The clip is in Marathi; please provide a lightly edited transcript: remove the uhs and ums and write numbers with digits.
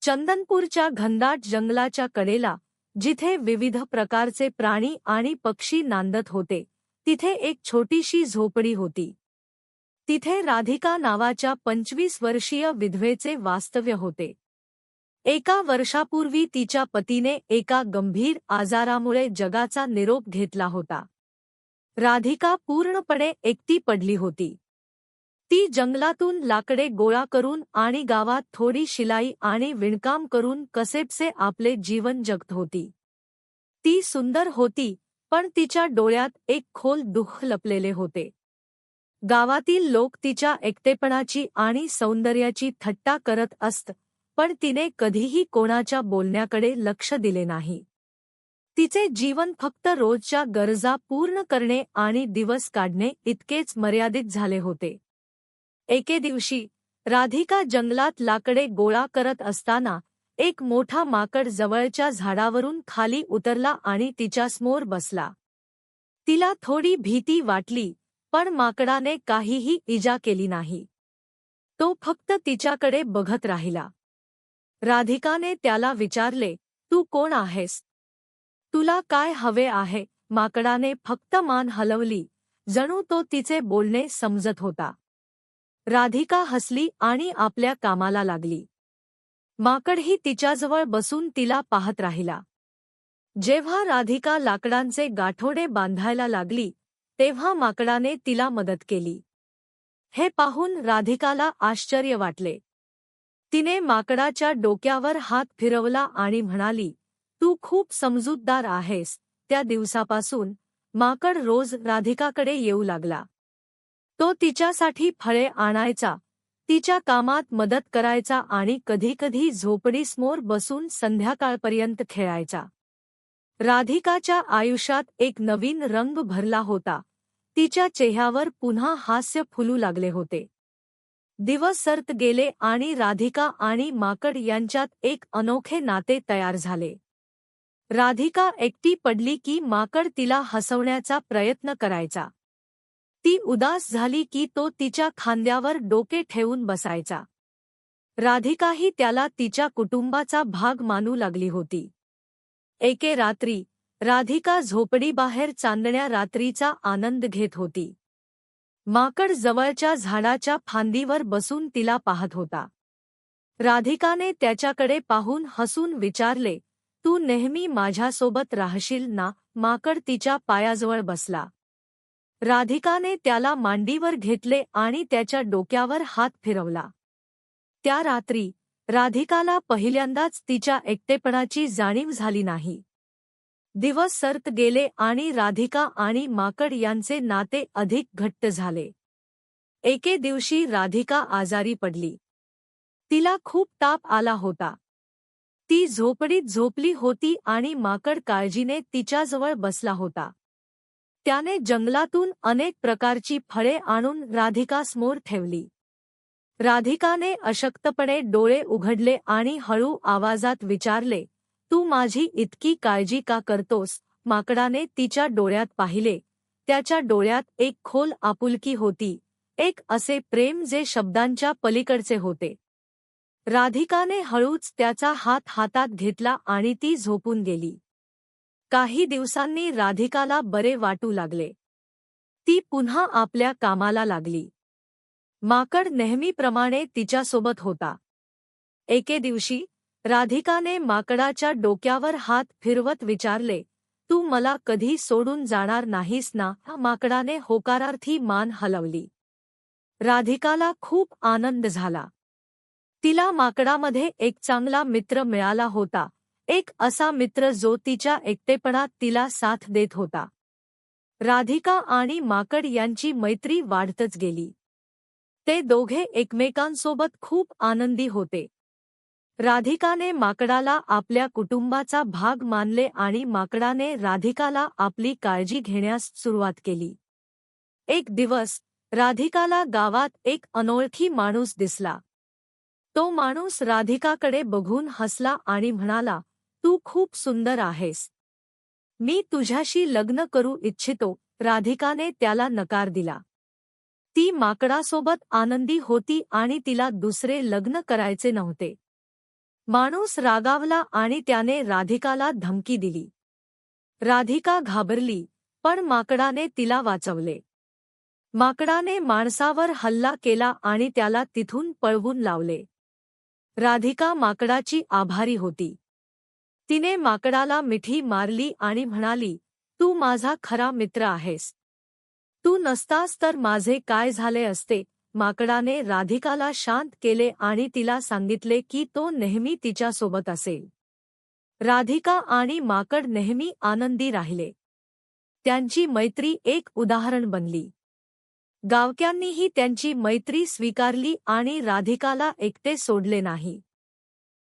चंदनपूरच्या घनदाट जंगलाच्या कडेला, जिथे विविध प्रकारचे प्राणी आणि पक्षी नांदत होते, तिथे एक छोटीशी झोपडी होती. तिथे राधिका नावाच्या 25 वर्षीय विधवेचे वास्तव्य होते. एका वर्षापूर्वी तिच्या पतीने एका गंभीर आजारामुळे जगाचा निरोप घेतला होता. राधिका पूर्णपणे एकटी पडली होती. ती जंगलातून लाकडे गोळा करून आणि गावात थोडी शिलाई आणि विणकाम करून कसेबसे आपले जीवन जगत होती. ती सुंदर होती, पण तिच्या डोळ्यात एक खोल दुःख लपलेले होते. गावातील लोक तिच्या एकटेपणाची आणि सौंदर्याची थट्टा करत असत, पण तिने कधीही कोणाच्या बोलण्याकडे लक्ष दिले नाही. तिचे जीवन फक्त रोजच्या गरजा पूर्ण करणे आणि दिवस काढणे इतकेच मर्यादित झाले होते. एके दिवशी राधिका जंगलात लाकडे गोळा करत असताना एक मोठा माकड जवळच्या झाडावरून खाली उतरला आणि तिच्यासमोर बसला. तिला थोडी भीती वाटली, पण माकडाने काहीही इजा केली नाही. तो फक्त तिच्याकडे बघत राहिला. राधिकाने त्याला विचारले, "तू कोण आहेस? तुला काय हवे आहे?" माकडाने फक्त मान हलवली, जणू तो तिचे बोलणे समजत होता. राधिका हसली आणि आपल्या कामाला लागली. माकडही तिच्याजवळ बसून तिला पाहत राहिला. जेव्हा राधिका लाकडांचे गाठोडे बांधायला लागली, तेव्हा माकडाने तिला मदत केली. हे पाहून राधिकाला आश्चर्य वाटले. तिने माकडाच्या डोक्यावर हात फिरवला आणि म्हणाली, "तू खूप समजूतदार आहेस." त्या दिवसापासून माकड रोज राधिकाकडे येऊ लागला. तो तिच्यासाठी फळे आणायचा, तिच्या कामात मदत करायचा आणि कधीकधी झोपडीसमोर बसून संध्याकाळपर्यंत खेळायचा. राधिकाच्या आयुष्यात एक नवीन रंग भरला होता. तिच्या चेहऱ्यावर पुन्हा हास्य फुलू लागले होते. दिवस सरत गेले आणि राधिका आणि माकड यांच्यात एक अनोखे नाते तयार झाले. राधिका एकटी पडली की माकड तिला हसवण्याचा प्रयत्न करायचा. ती उदास झाली की तो तिच्या खांद्यावर डोके ठेवून बसायचा. राधिकाही त्याला तिच्या कुटुंबाचा भाग मानू लागली होती. एके रात्री राधिका झोपडीबाहेर चांदण्या रात्रीचा आनंद घेत होती. माकड जवळच्या झाडाच्या फांदीवर बसून तिला पाहत होता. राधिकाने त्याच्याकडे पाहून हसून विचारले, "तू नेहमी माझ्यासोबत राहशील ना?" माकड तिच्या पायाजवळ बसला. राधिकाने त्याला मांडीवर घेतले आणि त्याच्या डोक्यावर हात फिरवला. त्या रात्री राधिकाला पहिल्यांदाच तिच्या एकटेपणाची जाणीव झाली नाही. दिवस सरत गेले आणि राधिका आणि माकड यांचे नाते अधिक घट्ट झाले. एके दिवशी राधिका आजारी पडली. तिला खूप ताप आला होता. ती झोपडीत झोपली होती आणि माकड काळजीने तिच्याजवळ बसला होता. त्याने जंगलातून अनेक प्रकारची फळे आणून राधिकासमोर ठेवली. राधिकाने अशक्तपणे डोळे उघडले आणि हळू आवाजात विचारले, "तू माझी इतकी काळजी का करतोस?" माकडाने तिच्या डोळ्यात पाहिले. त्याच्या डोळ्यात एक खोल आपुलकी होती, एक असे प्रेम जे शब्दांच्या पलीकडचे होते. राधिकाने हळूच त्याचा हात हातात घेतला आणि ती झोपून गेली. काही दिवसांनी राधिकाला बरे वाटू लागले. ती पुन्हा आपल्या कामाला लागली. माकड नेहमीप्रमाणे तिच्यासोबत होता. एके दिवशी राधिकाने माकडाच्या डोक्यावर हात फिरवत विचारले, "तू मला कधी सोडून जाणार नाहीस ना?" माकडाने होकारार्थी मान हलवली. राधिकाला खूप आनंद झाला. तिला माकडामध्ये एक चांगला मित्र मिळाला होता, एक असा मित्र जो तिच्या एकटेपणात तिला साथ देत होता. राधिका आणि माकड यांची मैत्री वाढतच गेली. ते दोघे एकमेकांसोबत खूप आनंदी होते. राधिकाने माकडाला आपल्या कुटुंबाचा भाग मानले आणि माकडाने राधिकाला आपली काळजी घेण्यास सुरुवात केली. एक दिवस राधिकाला गावात एक अनोळखी माणूस दिसला. तो माणूस राधिकाकडे बघून हसला आणि म्हणाला, "तू खूप सुंदर आहेस. मी तुझ्याशी लग्न करू इच्छितो." राधिकाने त्याला नकार दिला. ती माकडासोबत आनंदी होती आणि तिला दुसरे लग्न करायचे नव्हते. माणूस रागावला आणि त्याने राधिकाला धमकी दिली. राधिका घाबरली, पण माकडाने तिला वाचवले. माकडाने माणसावर हल्ला केला आणि त्याला तिथून पळवून लावले. राधिका माकडाची आभारी होती. तिने माकडाला मिठी मारली आणि म्हणाली, तू माझा खरा मित्र आहेस. तू नसतास तर माझे काय झाले असते. माकडाने राधिकाला शांत केले आणि तिला सांगितले की तो नेहमी तिच्यासोबत असेल. राधिका आणि माकड नेहमी आनंदी राहिले. त्यांची मैत्री एक उदाहरण बनली. गावक्यांनीही त्यांची मैत्री स्वीकारली आणि राधिकाला एकटे सोडले नाही.